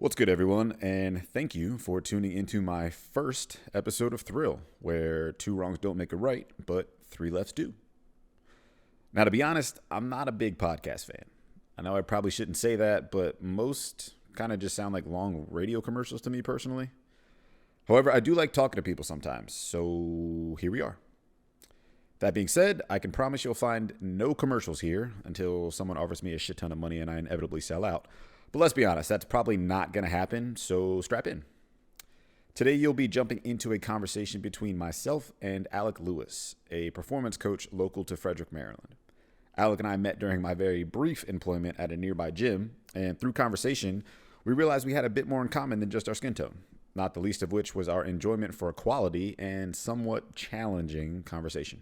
What's good, everyone, and thank you for tuning into my first episode of THRL, where two wrongs don't make a right, but three lefts do. Now, to be honest, I'm not a big podcast fan. I know I probably shouldn't say that, but most kind of just sound like long radio commercials to me personally. However, I do like talking to people sometimes, so here we are. That being said, I can promise you'll find no commercials here until someone offers me a shit ton of money and I inevitably sell out. But let's be honest, that's probably not going to happen, so strap in. Today, you'll be jumping into a conversation between myself and Alec Lewis, a performance coach local to Frederick, Maryland. Alec and I met during my very brief employment at a nearby gym, and through conversation, we realized we had a bit more in common than just our skin tone, not the least of which was our enjoyment for a quality and somewhat challenging conversation.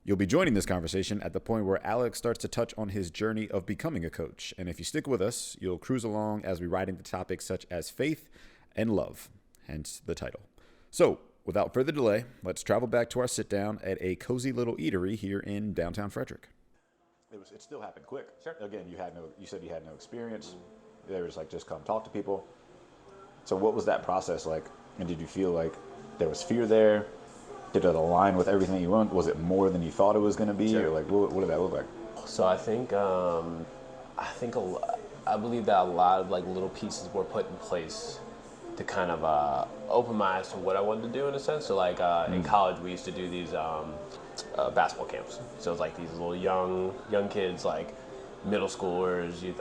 You'll be joining this conversation at the point where Alex starts to touch on his journey of becoming a coach. And if you stick with us, you'll cruise along as we ride into topics such as faith and love, hence the title. So, without further delay, let's travel back to our sit down at a cozy little eatery here in downtown Frederick. It still happened quick. Sure. Again, you said you had no experience. They were just come talk to people. So what was that process like? And did you feel like there was fear there? Did it align with everything you want? Was it more than you thought it was going to be? Sure. Or like, what did that look like? So I believe that a lot of like little pieces were put in place to kind of open my eyes to what I wanted to do in a sense. So like in college, we used to do these basketball camps. So it was like these little young kids, like middle schoolers, youth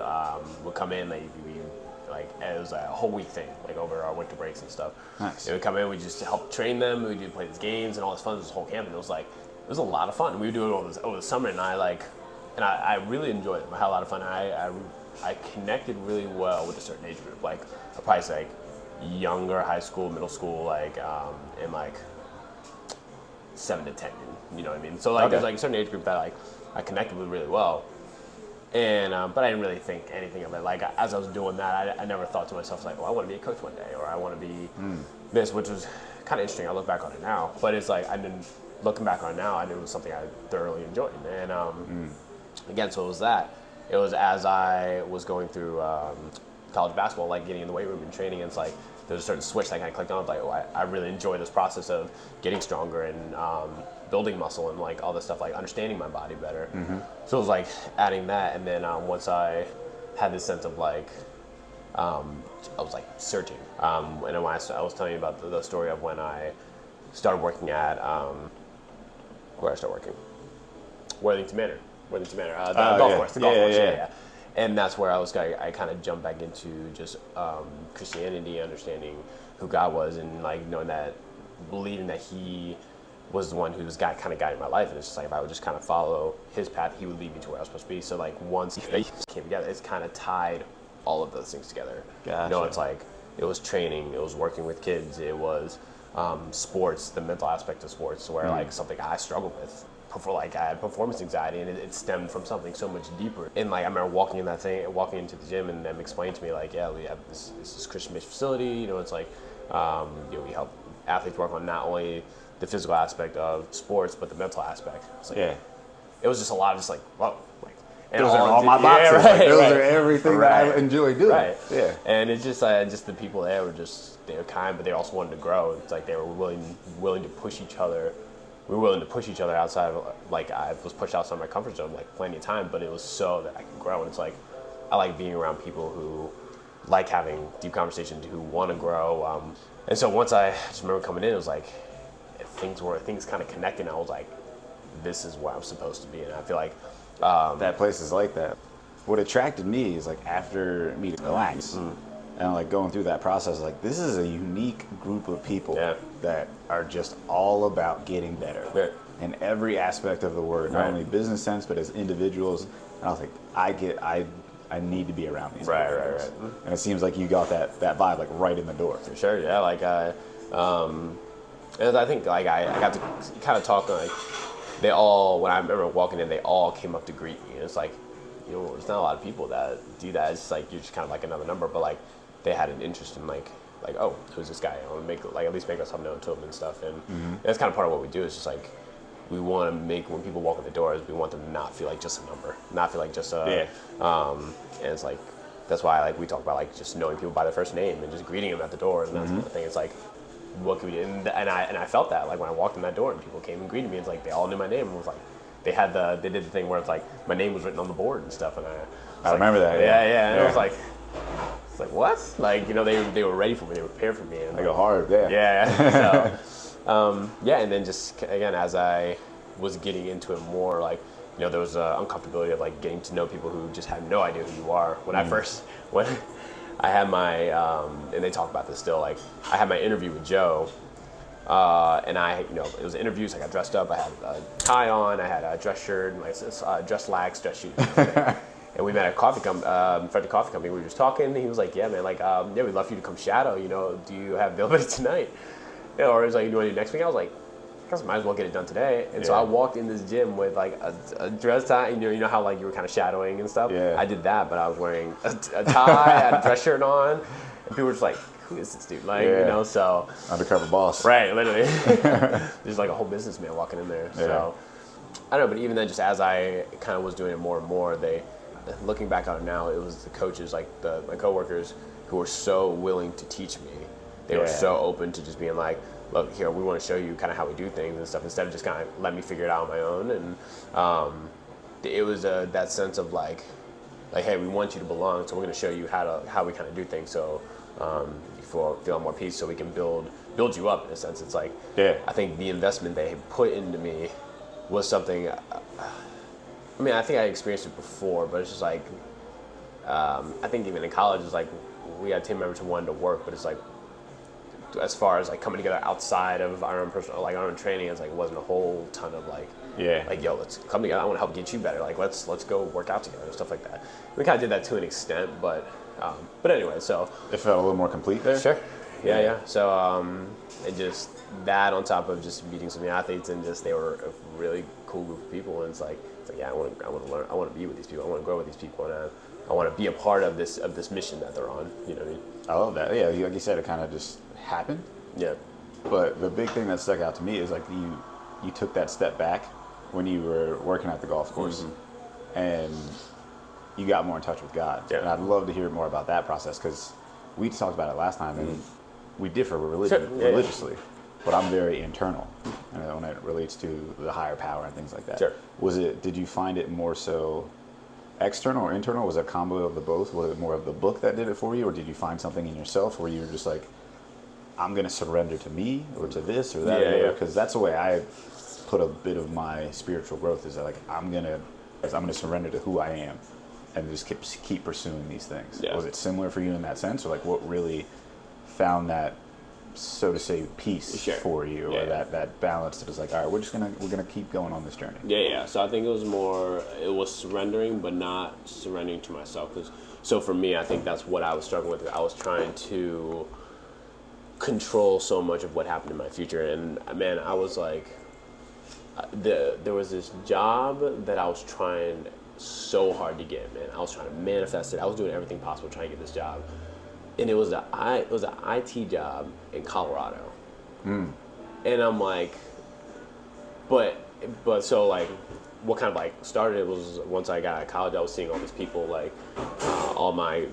would come in. Like it was a whole week thing, like over our winter breaks and stuff. Nice. They would come in, we just help train them. We would play these games and all this fun. This whole camp, and it was a lot of fun. We would do it over the summer, and I really enjoyed it. I had a lot of fun. I connected really well with a certain age group. Like I'd probably say like younger, high school, middle school, like in like 7 to 10. You know what I mean? So like there's like a certain age group that like I connected with really well. And but I didn't really think anything of it. Like as I was doing that, I never thought to myself like, well, I want to be a coach one day, or I want to be this, which was kind of interesting. I look back on it now, but it's like looking back on it now, I knew it was something I thoroughly enjoyed. And again, so it was that. It was as I was going through college basketball, like getting in the weight room and training. And it's like there's a certain switch that kind of clicked on. Like, oh, I really enjoy this process of getting stronger and building muscle and like all this stuff, like understanding my body better. So it was like adding that, and then once I had this sense of like I was like searching, and then when I was telling you about the story of when I started working at where I started working, Worthington Manor, the golf course, yeah. And that's where I kind of jumped back into just Christianity, understanding who God was, and like knowing that, believing that He was the one who was kind of guiding my life. And it's just like if I would just kind of follow His path, He would lead me to where I was supposed to be. So like once they came together, it's kind of tied all of those things together. Gotcha. You know, it's like it was training, it was working with kids, it was sports, the mental aspect of sports, where like something I struggled with. Before, like I had performance anxiety, and it stemmed from something so much deeper. And like I remember walking into the gym, and them explaining to me like, yeah, we have this Christian-based facility. You know, it's like we help athletes work on not only the physical aspect of sports, but the mental aspect. It's like, it was just a lot of just like, whoa, like. And those are all my boxes. Yeah, right, like, those are everything that I enjoy doing. Right. Yeah. And it's just the people there they were kind, but they also wanted to grow. It's like they were willing to push each other. We were willing to push each other outside of, like, I was pushed outside of my comfort zone, like, plenty of time, but it was so that I could grow. And it's like, I like being around people who like having deep conversations, who want to grow. And so once I just remember coming in, it was like, things kind of connecting. I was like, this is where I'm supposed to be. And I feel like that place is like that. What attracted me is like after meeting Relax and like going through that process, like this is a unique group of people that are just all about getting better in every aspect of the word, not only business sense, but as individuals. And I was like, I need to be around these people. Right. And it seems like you got that vibe like right in the door. For sure, yeah. Like and I think like I got to kind of talk like they all, when I remember walking in, they all came up to greet me. And it's like, you know, there's not a lot of people that do that. It's like you're just kind of like another number, but like they had an interest in like oh, who's this guy? I want to make at least make myself known to him and stuff. And that's kind of part of what we do. Is just like we want to make, when people walk in the doors, we want them to not feel like just a number, not feel like just a and it's like that's why like we talk about like just knowing people by their first name and just greeting them at the door, and that's the thing. It's like, what can we do? And I felt that like when I walked in that door and people came and greeted me, it's like they all knew my name. And it was like they did the thing where it's like my name was written on the board and stuff, and I remember that. Yeah. And it was like, it's like what? Like, you know, they were ready for me, they were prepared for me. And I go hard, yeah. Yeah. So, and then just again as I was getting into it more, like, you know, there was an uncomfortability of like getting to know people who just had no idea who you are. When I had my and they talk about this still, like I had my interview with Joe, and it was interviews. I got dressed up. I had a tie on. I had a dress shirt, and like dress slacks, dress shoes. And we met at a coffee coffee company. We were just talking. And he was like, "Yeah, man, like, we'd love for you to come shadow. You know, do you have availability tonight?" You know, or he was like, "You want to do next week?" I was like, I guess I might as well get it done today. And so I walked in this gym with like a dress tie. You know how like you were kind of shadowing and stuff? Yeah. I did that, but I was wearing a tie, I had a dress shirt on. And people were just like, who is this dude? Like, you know, so. Undercover boss. Right, literally. There's like a whole businessman walking in there. Yeah. So, I don't know, but even then, just as I kind of was doing it more and more, looking back on it now, it was the coaches, like my coworkers, who were so willing to teach me. They were so open to just being like, look, here, we want to show you kind of how we do things and stuff, instead of just kind of let me figure it out on my own. And it was that sense of like, hey, we want you to belong, so we're going to show you how we kind of do things, so you feel more peace, so we can build you up in a sense. It's like, I think the investment they put into me was something. I mean, I think I experienced it before, but it's just like, I think even in college, it's like we had team members who wanted to work, but it's like, as far as like coming together outside of our own personal, like our own training, it's like it wasn't a whole ton of like, like, yo, let's come together. I want to help get you better. Like, let's go work out together and stuff like that. We kind of did that to an extent, but anyway, so it felt a little more complete there. Sure. Yeah. So and just that on top of just meeting some athletes, and just they were a really cool group of people, and it's like yeah, I want to learn. I want to be with these people. I want to grow with these people, and I want to be a part of this mission that they're on. You know what I mean? I love that. Yeah, like you said, it kind of just happened. Yeah. But the big thing that stuck out to me is like you took that step back when you were working at the golf course, and you got more in touch with God. Yeah. And I'd love to hear more about that process, because we talked about it last time, and we differ religiously, but I'm very internal when it relates to the higher power and things like that. Sure. Did you find it more so external or internal? Was it a combo of the both? Was it more of the book that did it for you, or did you find something in yourself where you were just like, I'm going to surrender to me or to this or that? Because that's the way I put a bit of my spiritual growth, is that like I'm going to surrender to who I am and just keep pursuing these things. Was it similar for you in that sense, or like what really found that, so to say, peace for you, or that balance that is like, all right, we're gonna keep going on this journey? So I think it was surrendering, but not surrendering to myself. So for me, I think that's what I was struggling with. I was trying to control so much of what happened in my future, and man, I was like, there was this job that I was trying so hard to get, man. I was trying to manifest it. I was doing everything possible trying to get this job. And it was an IT job in Colorado. And I'm like, but so like, what kind of like started it was once I got out of college, I was seeing all these people, like all my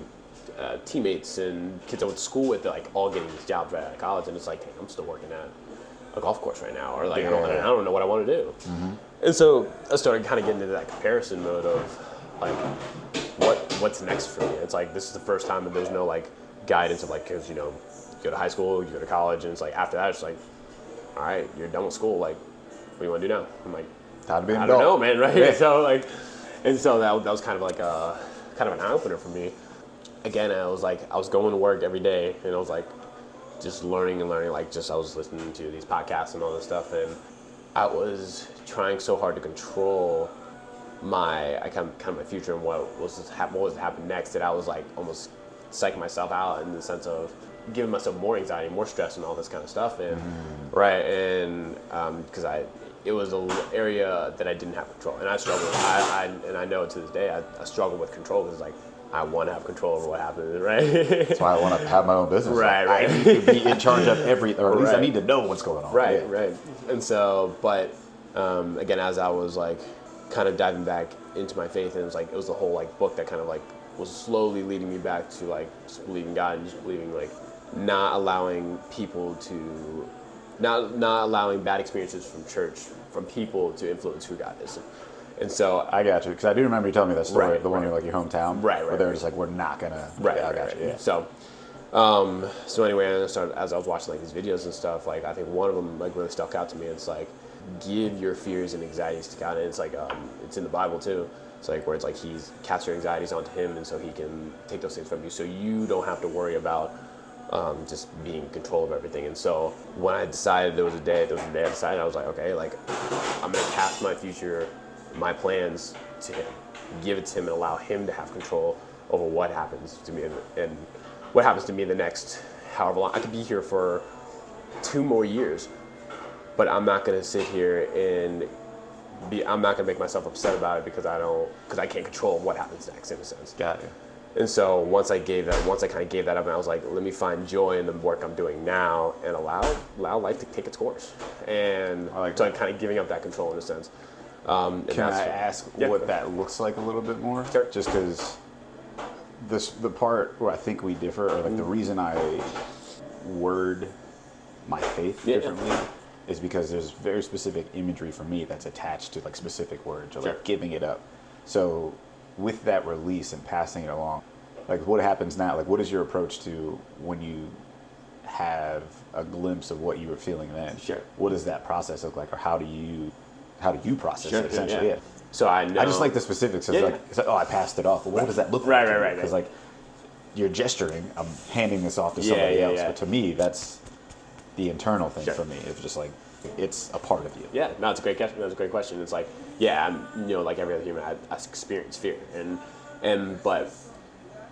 teammates and kids I went to school with, like all getting these jobs right out of college, and it's like, I'm still working at a golf course right now, or like I don't know what I want to do. And so I started kind of getting into that comparison mode of like, what's next for me? It's like, this is the first time that there's no like guidance of like, because you know, you go to high school, you go to college, and it's like after that it's like, all right, you're done with school, like what do you want to do now? I'm like, time to be an I adult. don't know, man, right? So like, and so that was kind of like kind of an eye opener for me. Again, I was going to work every day, and I was like just learning, like just I was listening to these podcasts and all this stuff, and I was trying so hard to control my future and what was to happen next, that I was like almost psyching myself out in the sense of giving myself more anxiety, more stress, and all this kind of stuff. And because it was an area that I didn't have control, and I struggled. And I know to this day I struggle with control, because like I want to have control over what happens, right? That's why I want to have my own business. Right. I need to be in charge of or at least I need to know what's going on. Right. And so, but again, as I was like kind of diving back into my faith, and it was the whole like book that kind of like was slowly leading me back to like just believing God and just believing like not allowing people to, not allowing bad experiences from church, from people to influence who God is. And so I got you, because I do remember you telling me that story, Right, the one right. in like your hometown, where they were just like, we're not gonna. Right, Yeah, I right, got right. you. Yeah. So anyway, I started, as I was watching like these videos and stuff, like I think one of them like really stuck out to me. It's like, give your fears and anxieties to God, and it's like it's in the Bible too. It's like where it's like He's cast your anxieties onto Him, and so He can take those things from you, so you don't have to worry about just being in control of everything. And so when I decided there was a day I decided, I was like, okay, like I'm gonna cast my future, my plans to Him, give it to Him, and allow Him to have control over what happens to me and what happens to me in the next however long. I could be here for 2 more years, but I'm not gonna sit here and I'm not gonna make myself upset about it because I can't control what happens next, in a sense. Got you. And so once I kind of gave that up, and I was like, let me find joy in the work I'm doing now and allow life to take its course. And so I'm kind of giving up that control in a sense. Can I ask what that looks like a little bit more? Sure. Just because the part where I think we differ, or like the reason I word my faith differently, is because there's very specific imagery for me that's attached to like specific words, or like giving it up. So with that release and passing it along, like what happens now? Like what is your approach to when you have a glimpse of what you were feeling then? Sure. What does that process look like, or how do you process it essentially? Yeah. So I know. I just like the specifics. It's like, oh, I passed it off. Well, what does that look like? Right. Because like you're gesturing, I'm handing this off to somebody else. But to me, that's the internal thing for me. It's just like it's a part of you. Yeah, no, it's a great question. That's a great question. It's like, I'm, like every other human, I experience fear, but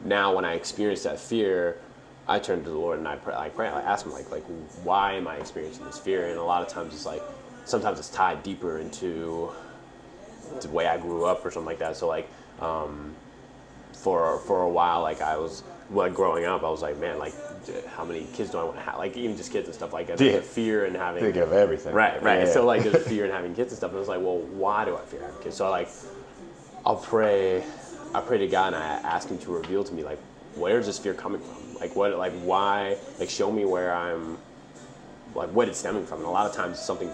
now when I experience that fear, I turn to the Lord and I pray. I ask Him like why am I experiencing this fear? And a lot of times it's like sometimes it's tied deeper into the way I grew up or something like that. So like for a while, like I was growing up, I was like, man, like how many kids do I want to have? Like even just kids and stuff like that. There's a fear in having. Think of everything. Right. Yeah. So like there's a fear in having kids and stuff. And I was like, well, why do I fear having kids? So like I pray to God and I ask Him to reveal to me like where is this fear coming from? Like what? Like why? Like show me where I'm. Like what it's stemming from, and a lot of times it's something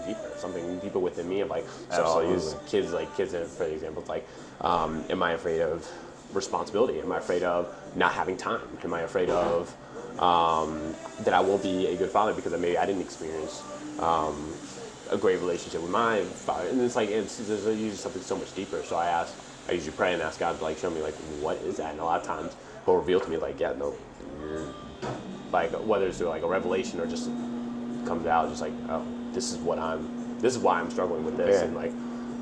deeper within me. Of like, so I'll use kids for example. It's like, am I afraid of responsibility? Am I afraid of not having time? Am I afraid of that I won't be a good father because maybe I didn't experience a great relationship with my father? And it's like there's usually something so much deeper. So I usually pray and ask God to like show me like what is that, and a lot of times He'll reveal to me like you're like whether it's through like a revelation or just comes out just like, oh, this is why I'm struggling with this, and like,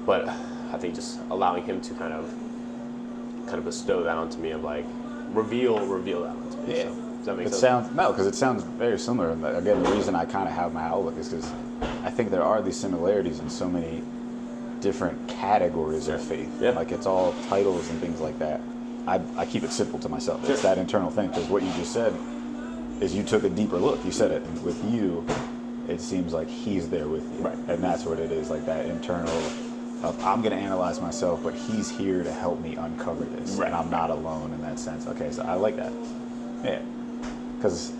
but I think just allowing Him to kind of bestow that onto me of like reveal that onto me. Yeah. So, does that make sense? Because it sounds very similar. And again, the reason I kind of have my outlook is because I think there are these similarities in so many different categories of faith. Yeah. Like it's all titles and things like that. I keep it simple to myself. It's that internal thing, because what you just said is you took a deeper look. You said it, and with you, it seems like He's there with you. Right. And that's what it is, like that internal of I'm going to analyze myself, but He's here to help me uncover this. Right. And I'm not alone in that sense. Okay, so I like that. Yeah. Because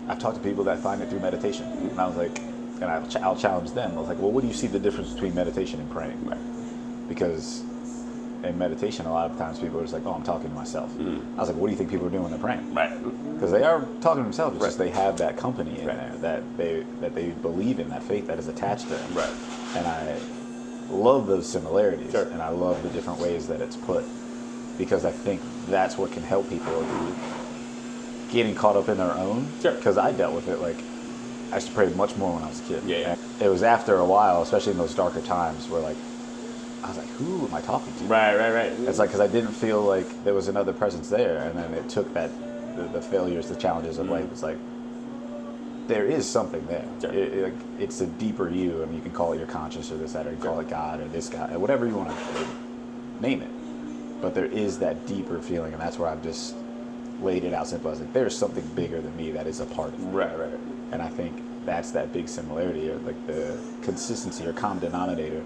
I've talked to people that find it through meditation. And I was like, and I'll challenge them. I was like, well, what do you see the difference between meditation and praying? Right. Because in meditation, a lot of times people are just like, oh, I'm talking to myself. I was like, what do you think people are doing when they're praying? Right. Because they are talking to themselves. It's just they have that company in there that they believe in, that faith that is attached to them. Right. And I love those similarities. Sure. And I love the different ways that it's put, because I think that's what can help people getting caught up in their own. Sure. Because I dealt with it like I used to pray much more when I was a kid. Yeah. And it was after a while, especially in those darker times, where like I was like, who am I talking to? Right. It's like because I didn't feel like there was another presence there, and then it took that the failures, the challenges of life. It's like there is something there. Sure. It's a deeper you, and you can call it your conscience or this, that, or you can call it God or this guy, whatever you want to name it. But there is that deeper feeling, and that's where I've just laid it out simple. I was like, there's something bigger than me that is a part of me. Right. And I think that's that big similarity, or like the consistency or common denominator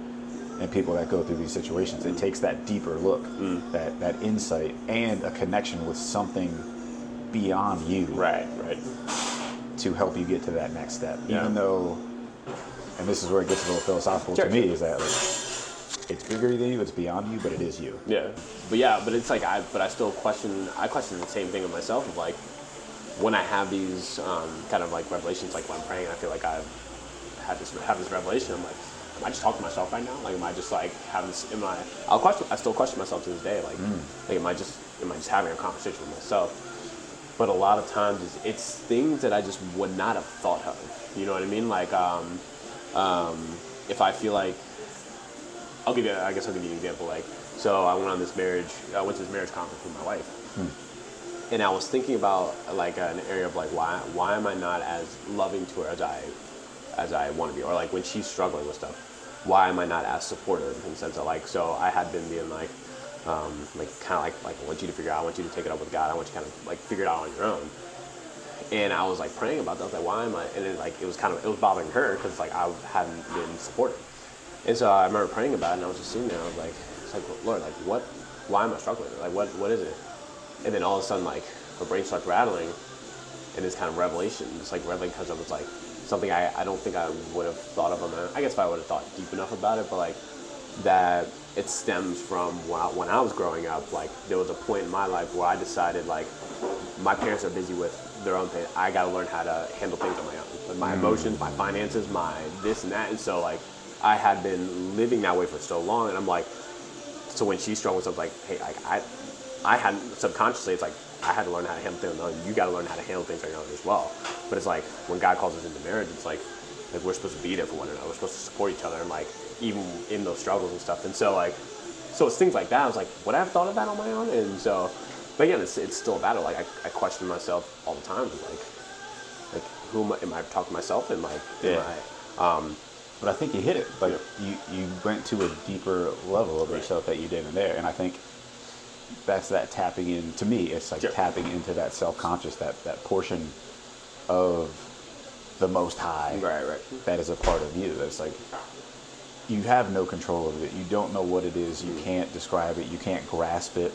and people that go through these situations. It takes that deeper look, that insight, and a connection with something beyond you, right, to help you get to that next step. Yeah. Even though, and this is where it gets a little philosophical to me, is that like it's bigger than you, it's beyond you, but it is you. But it's like I still question the same thing with myself of like when I have these kind of like revelations, like when I'm praying, I feel like I've have this revelation. I'm like, am I just talking to myself right now? Like, am I just like having this? I still question myself to this day. Like, am I just having a conversation with myself? But a lot of times it's things that I just would not have thought of. You know what I mean? Like, if I feel like, I'll give you an example. Like, so I went to this marriage conference with my wife. And I was thinking about like an area of like why am I not as loving to her as I want to be, or like when she's struggling with stuff, why am I not as supportive in the sense of like, so I had been being like kind of like I want you to figure out, I want you to take it up with God, I want you to kind of like figure it out on your own. And I was like praying about that. I was like, why am I? And then like it was bothering her because like I hadn't been supportive. And so I remember praying about it, and I was just sitting there. I was like, it's like, Lord, like what? Why am I struggling? Like what is it? And then all of a sudden, like her brain starts rattling, and this kind of revelation, comes up. It's like something I don't think I would have thought of. I guess if I would have thought deep enough about it, but like that it stems from when I was growing up. Like there was a point in my life where I decided like my parents are busy with their own thing. I got to learn how to handle things on my own. Like my emotions, my finances, my this and that. And so like I had been living that way for so long, and I'm like, so when she struggled with something, like, hey, I hadn't subconsciously, it's like I had to learn how to handle things on my own. You got to learn how to handle things on your own as well. But it's like when God calls us into marriage, it's like we're supposed to be there for one another. We're supposed to support each other, and like even in those struggles and stuff. And so like, so it's things like that. I was like, would I have thought of that on my own? And so, but again, it's still a battle. Like I question myself all the time. Like who am I talking to myself? And like, But I think you hit it. Like you went to a deeper level of yourself that you didn't there, and I think that's that tapping in. To me, it's like tapping into that self-conscious, that portion of the Most High, right. that is a part of you. That's like you have no control of it. You don't know what it is. You can't describe it. You can't grasp it.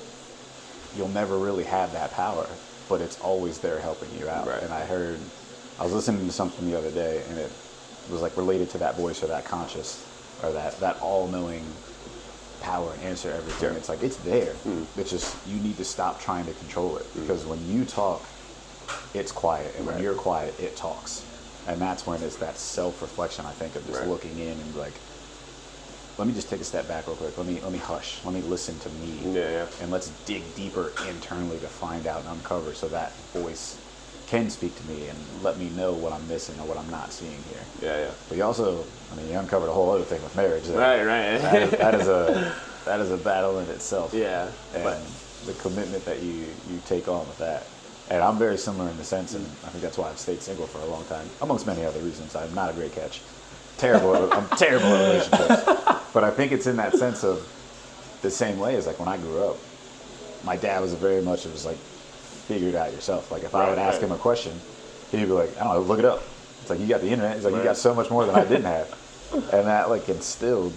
You'll never really have that power, but it's always there helping you out. Right. And I was listening to something the other day, and it was like related to that voice or that conscious or that all-knowing power and answer everything. It's like it's there. It's just you need to stop trying to control it, because when you talk, it's quiet, and when you're quiet, it talks. And that's when it's that self-reflection, I think, of just looking in and like, let me just take a step back real quick. Let me hush. Let me listen to me. And let's dig deeper internally to find out and uncover, so that voice can speak to me and let me know what I'm missing or what I'm not seeing here. But you also, you uncovered a whole other thing with marriage. Right. That is a battle in itself. Yeah. And the commitment that you take on with that. And I'm very similar in the sense, and I think that's why I've stayed single for a long time, amongst many other reasons. I'm not a great catch. I'm terrible at relationships. But I think it's in that sense of the same way as like when I grew up, my dad was very much, it was like, figure it out yourself. Like if I would ask him a question, he'd be like, I don't know, look it up. It's like, you got the internet. It's like, you got so much more than I didn't have. And that like instilled,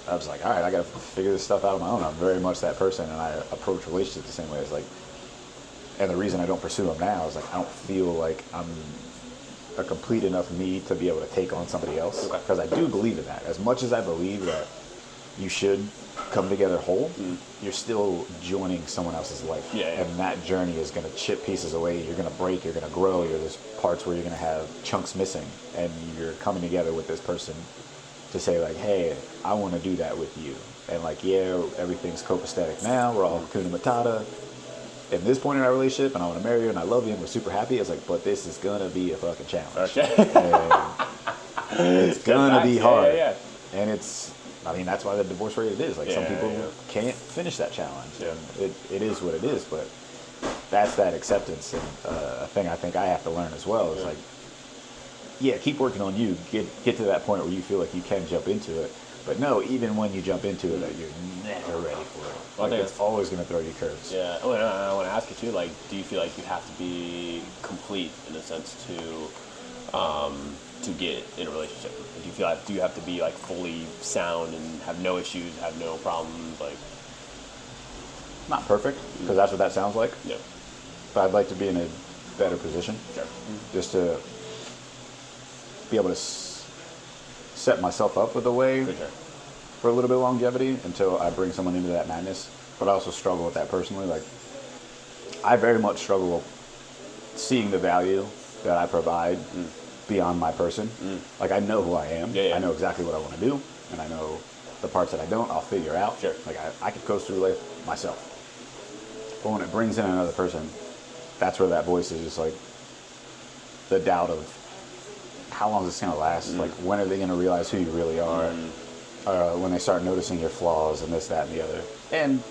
I was like, all right, I got to figure this stuff out on my own. I'm very much that person, and I approach relationships the same way. It's like, and the reason I don't pursue them now is like, I don't feel like I'm a complete enough me to be able to take on somebody else. Because I do believe in that. As much as I believe that you should come together whole, you're still joining someone else's life. And that journey is going to chip pieces away. You're going to break, you're going to grow. There's parts where you're going to have chunks missing, and you're coming together with this person to say like, hey, I want to do that with you. And like, everything's copacetic now. We're all kuna matata at this point in our relationship, and I want to marry you, and I love you, and we're super happy. It's like, but this is going to be a fucking challenge. And it's going to be hard. And it's, that's why the divorce rate it is. Like some people can't finish that challenge. And it is what it is, but that's that acceptance. And a thing I think I have to learn as well is like, keep working on you. Get to that point where you feel like you can jump into it. But no, even when you jump into it, you're never ready for it. Well, like it's always going to throw you curves. Yeah. Oh, and I want to ask you too. Like, do you feel like you have to be complete in a sense to to get in a relationship? Do you feel like, do you have to be like fully sound and have no issues, have no problems, like? Not perfect, because that's what that sounds like. Yeah. But I'd like to be in a better position. Sure. Just to be able to set myself up with a way For sure. for a little bit of longevity until I bring someone into that madness. But I also struggle with that personally. Like, I very much struggle seeing the value that I provide beyond my person. Like, I know who I am. Yeah, yeah. I know exactly what I want to do, and I know the parts that I don't, I'll figure out. Sure. Like, I could coast through life myself. But when it brings in another person, that's where that voice is just like the doubt of how long is this going to last? Like, when are they going to realize who you really are? When they start noticing your flaws and this, that, and the other. And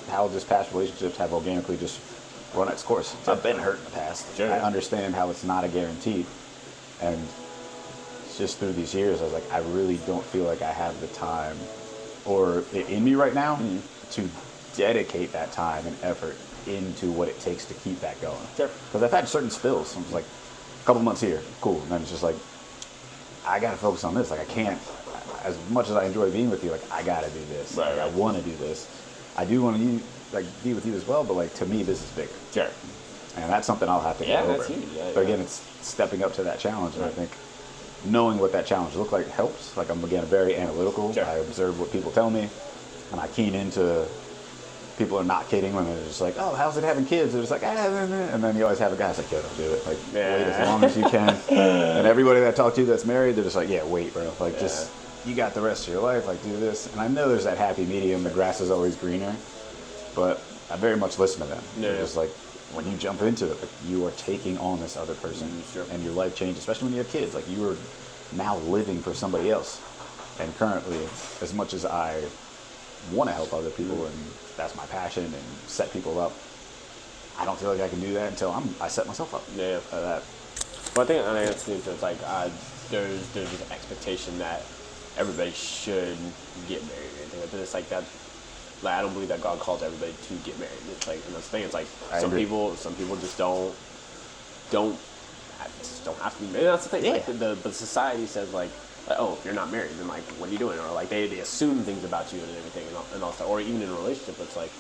how just past relationships have organically just run its course. I've been hurt in the past. Sure. I understand how it's not a guarantee. And just through these years, I was like, I really don't feel like I have the time or it in me right now to dedicate that time and effort into what it takes to keep that going. Sure. Because I've had certain spills. I was like, a couple months here, cool. And then it's just like, I got to focus on this. Like, I can't, as much as I enjoy being with you, like, I got to do this. Right, like, right. I want to do this. I do want to be with you as well, but like, to me, this is bigger. Sure. And that's something I'll have to Yeah, get over. that's huge. Yeah, But yeah. again, it's stepping up to that challenge. And I think knowing what that challenge looks like helps. Like, I'm, again, very analytical. Sure. I observe what people tell me, and I keen into people are not kidding when they're just like, oh, how's it having kids? They're just like, and then you always have a guy that's like, yo, don't do it. Like, wait as long as you can. And everybody that I talk to that's married, they're just like, yeah, wait, bro. Like, just, you got the rest of your life. Like, do this. And I know there's that happy medium. The grass is always greener. But I very much listen to them. Yeah. It's like, when you jump into it, like, you are taking on this other person. Sure. And your life changes, especially when you have kids. Like, you are now living for somebody else. And currently, as much as I want to help other people and that's my passion and set people up, I don't feel like I can do that until I set myself up. Yeah. That. Well, I think it's like there's this expectation that everybody should get married or anything like that. It's like that. Like, I don't believe that God calls everybody to get married. It's like, and that's the thing. It's like some people just don't have to be married. That's the thing. Yeah. Like the society says like, oh, if you're not married, then like, what are you doing? Or like they assume things about you and everything and all stuff. Or even in a relationship, it's like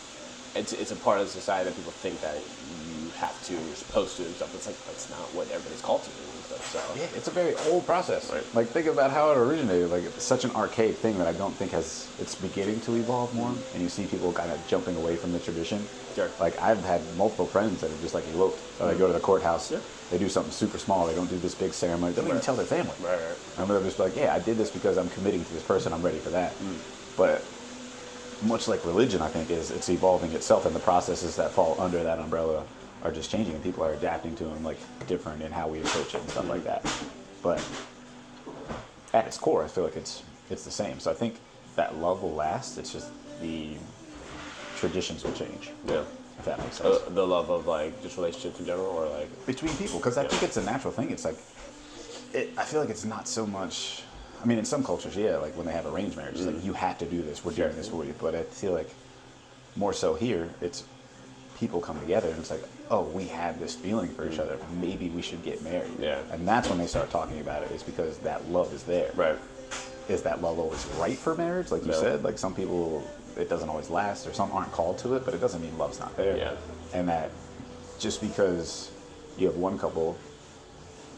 it's a part of the society that people think that you have to, you're supposed to and stuff. It's like that's not what everybody's called to do and stuff. So Yeah, it's a very old process. Right. Like, think about how it originated. Like, it's such an archaic thing that I don't think it's beginning to evolve more. And you see people kind of jumping away from the tradition. Sure. Like, I've had multiple friends that have just like eloped. So they go to the courthouse. Yeah. They do something super small. They don't do this big ceremony. They don't even tell their family. Right. And they're just like, yeah, I did this because I'm committing to this person. I'm ready for that. But much like religion, I think, it's evolving itself, and the processes that fall under that umbrella are just changing, and people are adapting to them, like, different in how we approach it and stuff like that. But at its core, I feel like it's the same. So I think that love will last. It's just the traditions will change. Yeah. If that makes sense. The love of like just relationships in general, or like Between people, because I think it's a natural thing. It's like, I feel like it's not so much. I mean, in some cultures, yeah, like when they have arranged marriage, it's like, you have to do this. We're doing this for you. But I feel like more so here, it's people come together and it's like, oh, we have this feeling for each other. Maybe we should get married. Yeah. And that's when they start talking about it. Is because that love is there. right. Is that love always right for marriage? Like you No. said, like some people, it doesn't always last, or some aren't called to it, but it doesn't mean love's not there. Yeah. And that just because you have one couple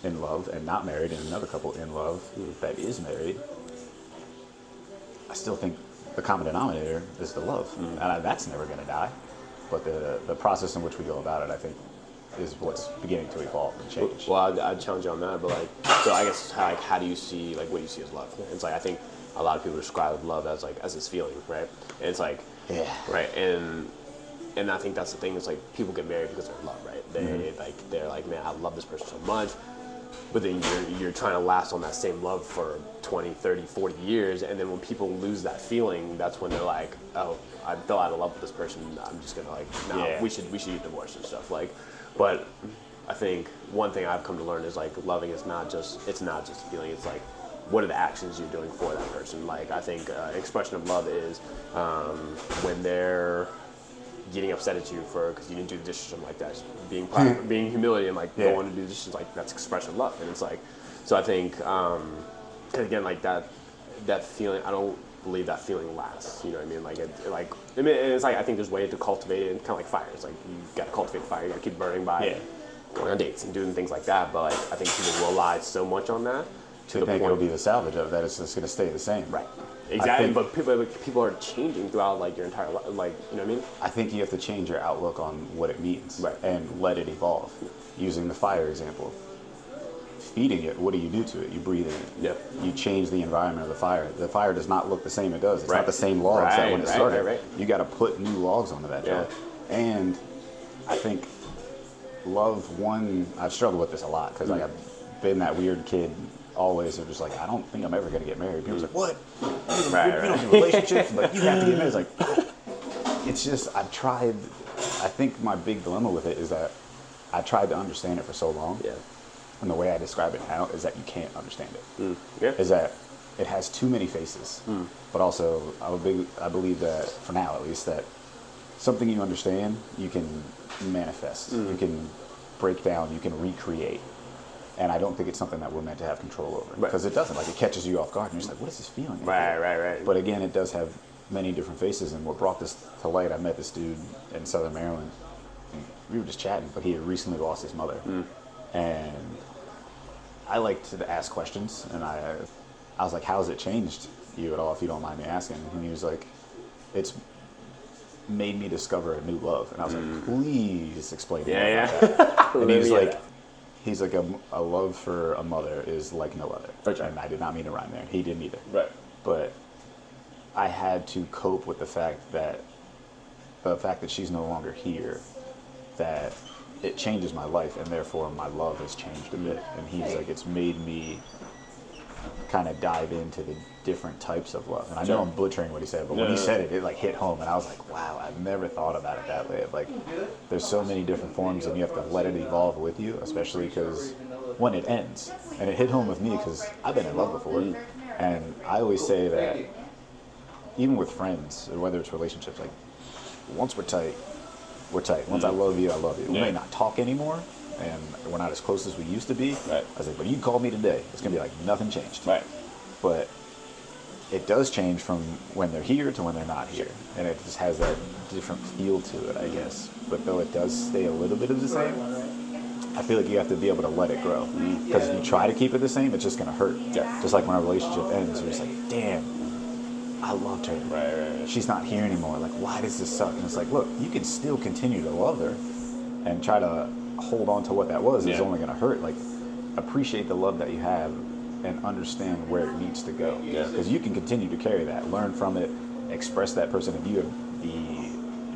in love and not married and another couple in love that is married, I still think the common denominator is the love. And that's never going to die. But the process in which we go about it, I think, is what's beginning to evolve and change. Well, I'd challenge you on that, but like, so I guess how do you see, like, what do you see as love? It's like, I think a lot of people describe love as like as this feeling, right? And it's like, Yeah. right, and I think that's the thing. It's like people get married because they're in love, right? They're like, man, I love this person so much. But then you're trying to last on that same love for 20, 30, 40 years, and then when people lose that feeling, that's when they're like, oh, I fell out of love with this person. I'm just gonna like, no, Yeah. we should get divorced and stuff. Like, but I think one thing I've come to learn is like loving is not just a feeling. It's like, what are the actions you're doing for that person? Like, I think expression of love is when they're getting upset at you because you didn't do the dishes or something like that. Being being humility and like going to do the dishes, like that's expression of love. And it's like, so I think, and again, like that feeling, I don't believe that feeling lasts. You know what I mean? Like it's like I think there's ways to cultivate it, and kind of like fire. It's like you got to cultivate the fire. You got to keep burning by going on dates and doing things like that. But like I think people rely so much on that to the point it'll be the salvage of that. It's just going to stay the same. Right. Exactly. But people are changing throughout like your entire life. Like, you know what I mean? I think you have to change your outlook on what it means and let it evolve. Using the fire example. Feeding it, what do you do to it? You breathe in it. Yep. You change the environment of the fire. The fire does not look the same it does. It's not the same logs that when it started. You got to put new logs onto that job. And I think I've struggled with this a lot because I've been that weird kid always. They're just like, I don't think I'm ever going to get married. People's like, what? You don't do relationships, but you have to get married. It's like, it's just, I've tried. I think my big dilemma with it is that I tried to understand it for so long. Yeah. And the way I describe it now is that you can't understand it. Is that it has too many faces. But also, I believe that, for now at least, that something you understand, you can manifest. You can break down, you can recreate. And I don't think it's something that we're meant to have control over. Because it doesn't. Like, it catches you off guard, and you're just like, what is this feeling? Right. But again, it does have many different faces. And what brought this to light, I met this dude in Southern Maryland. We were just chatting, but he had recently lost his mother. And I like to ask questions, and I was like, how's it changed you at all, if you don't mind me asking? And he was like, it's made me discover a new love. And I was like, please explain more about that. And he was like, a love for a mother is like no other. And I did not mean to rhyme there. He didn't either. Right. But I had to cope with the fact that she's no longer here, that it changes my life, and therefore my love has changed a bit. And he's like, it's made me kind of dive into the different types of love. And I know I'm butchering what he said, but when he said it like hit home, and I was like, wow, I've never thought about it that way. Like, there's so many different forms, and you have to let it evolve with you, especially because when it ends. And it hit home with me because I've been in love before. And I always say that even with friends, or whether it's relationships, like, once we're tight, we're tight. Once I love you, I love you. We may not talk anymore, and we're not as close as we used to be. I was like, but you call me today, it's going to be like nothing changed. But it does change from when they're here to when they're not here. And it just has that different feel to it, I guess. But though it does stay a little bit of the same, I feel like you have to be able to let it grow. Because if you try to keep it the same, it's just going to hurt. Just like when a relationship ends, you're just like, damn, I loved her. Right. She's not here anymore. Like, why does this suck? And it's like, look, you can still continue to love her and try to hold on to what that was. It's only going to hurt. Like, appreciate the love that you have and understand where it needs to go. Because you can continue to carry that, learn from it, express that person.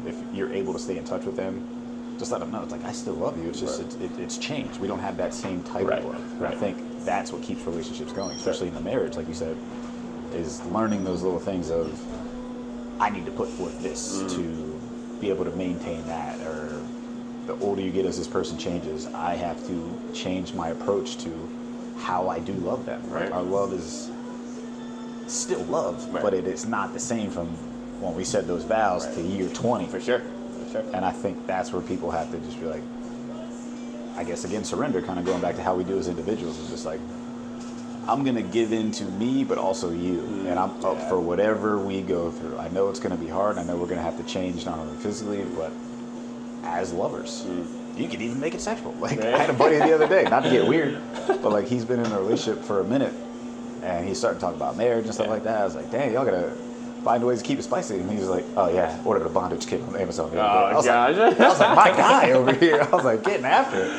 If you're able to stay in touch with them, just let them know. It's like, I still love you. It's just, it's changed. We don't have that same type of love. I think that's what keeps relationships going, especially in a marriage, like you said. Is learning those little things of, I need to put forth this to be able to maintain that, or the older you get as this person changes, I have to change my approach to how I do love them. Our love is still love, but it is not the same from when we said those vows to year 20. For sure. And I think that's where people have to just be like, I guess again, surrender, kind of going back to how we do as individuals, is just like, I'm going to give in to me, but also you. And I'm up for whatever we go through. I know it's going to be hard. I know we're going to have to change, not only physically, but as lovers. You could even make it sexual. Like, I had a buddy the other day, not to get weird, but like, he's been in a relationship for a minute, and he's starting to talk about marriage and stuff like that. I was like, dang, y'all got to find ways to keep it spicy. And he was like, oh yeah, ordered a bondage kit on Amazon. I was like, my guy over here. I was like, getting after it.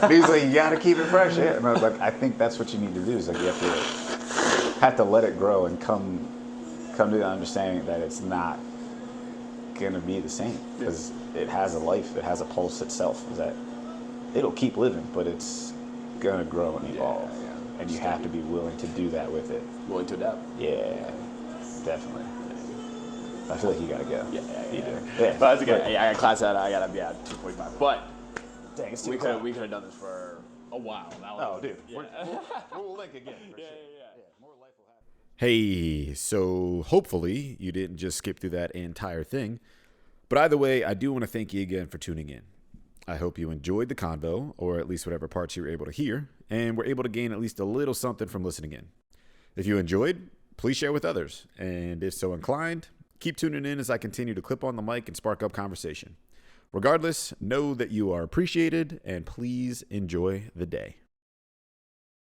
And he was like, you got to keep it fresh. Yeah. And I was like, I think that's what you need to do. Is like, you have to let it grow and come to the understanding that it's not going to be the same, because it has a life, it has a pulse itself. Is that it'll keep living, but it's going to grow and evolve. And you have to be willing to do that with it. Willing to adapt. Yeah, definitely. I feel like you gotta go. You do. But that's okay. I got class I gotta be at 2:45. But dang, we could have done this for a while. Dude. We'll link again. For sure. More life will happen. Hey, so hopefully you didn't just skip through that entire thing, But either way, I do want to thank you again for tuning in. I hope you enjoyed the convo, or at least whatever parts you were able to hear, and were able to gain at least a little something from listening in. If you enjoyed, please share with others, and if so inclined, keep tuning in as I continue to clip on the mic and spark up conversation. Regardless, know that you are appreciated, and please enjoy the day.